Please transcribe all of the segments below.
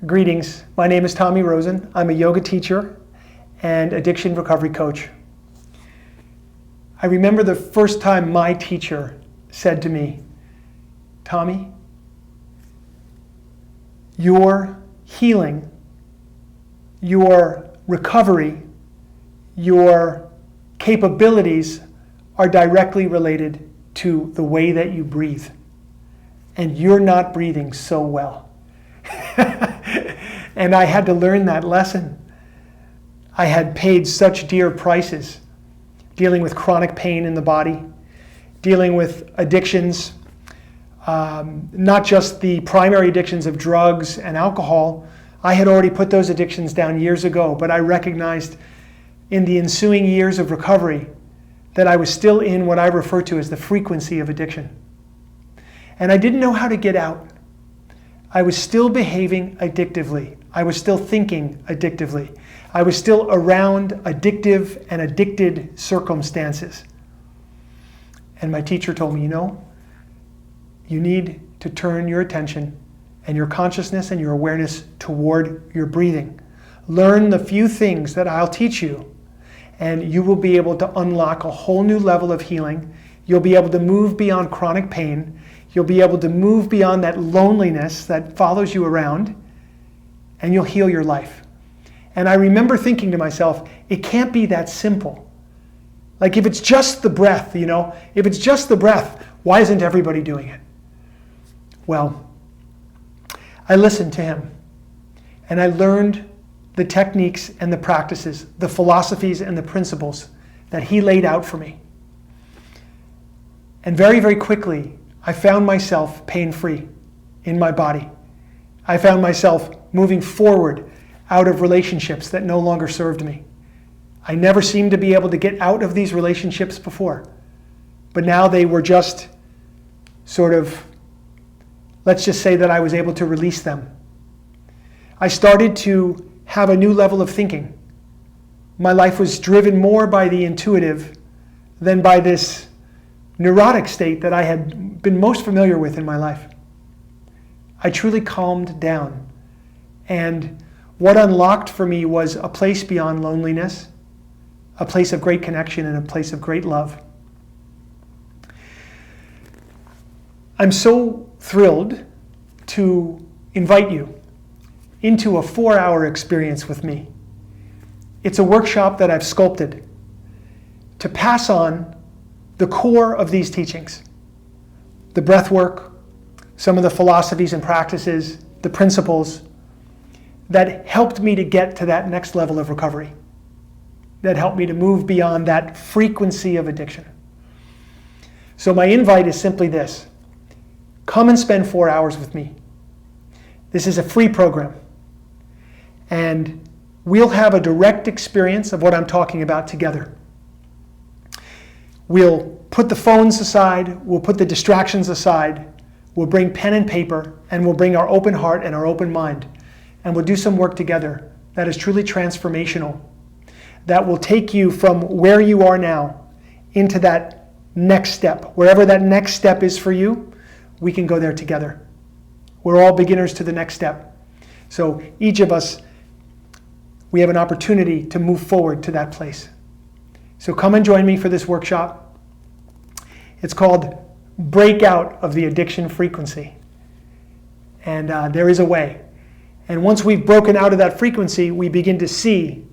Greetings, my name is Tommy Rosen. I'm a yoga teacher and addiction recovery coach. I remember the first time my teacher said to me, Tommy, your healing, your recovery, your capabilities are directly related to the way that you breathe. And you're not breathing so well. And I had to learn that lesson. I had paid such dear prices dealing with chronic pain in the body, dealing with addictions, not just the primary addictions of drugs and alcohol. I had already put those addictions down years ago, but I recognized in the ensuing years of recovery that I was still in what I refer to as the frequency of addiction. And I didn't know how to get out. I was still behaving addictively. I was still thinking addictively. I was still around addictive and addicted circumstances. And my teacher told me, you need to turn your attention and your consciousness and your awareness toward your breathing. Learn the few things that I'll teach you, and you will be able to unlock a whole new level of healing. You'll be able to move beyond chronic pain. You'll be able to move beyond that loneliness that follows you around, and you'll heal your life. And I remember thinking to myself, it can't be that simple. Like if it's just the breath, if it's just the breath, why isn't everybody doing it? Well, I listened to him, and I learned the techniques and the practices, the philosophies and the principles that he laid out for me. And very, very quickly, I found myself pain-free in my body. I found myself moving forward out of relationships that no longer served me. I never seemed to be able to get out of these relationships before. But now they were just sort of, let's just say that I was able to release them. I started to have a new level of thinking. My life was driven more by the intuitive than by this neurotic state that I had been most familiar with in my life. I truly calmed down. And what unlocked for me was a place beyond loneliness, a place of great connection, and a place of great love. I'm so thrilled to invite you into a 4-hour experience with me. It's a workshop that I've sculpted to pass on the core of these teachings, the breath work, some of the philosophies and practices, the principles that helped me to get to that next level of recovery, that helped me to move beyond that frequency of addiction. So my invite is simply this: come and spend 4 hours with me. This is a free program, and we'll have a direct experience of what I'm talking about together. We'll put the phones aside, we'll put the distractions aside, we'll bring pen and paper, and we'll bring our open heart and our open mind, and we'll do some work together that is truly transformational, that will take you from where you are now into that next step. Wherever that next step is for you, we can go there together. We're all beginners to the next step. So each of us, we have an opportunity to move forward to that place. So come and join me for this workshop. It's called Break Out of the Addiction Frequency. And there is a way. And once we've broken out of that frequency, we begin to see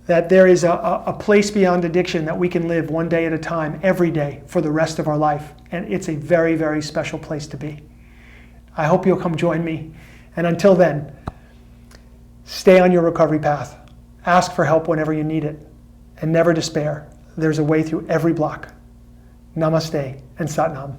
that there is a place beyond addiction that we can live one day at a time, every day, for the rest of our life. And it's a very, very special place to be. I hope you'll come join me. And until then, stay on your recovery path. Ask for help whenever you need it. And never despair. There's a way through every block. Namaste and Sat Nam.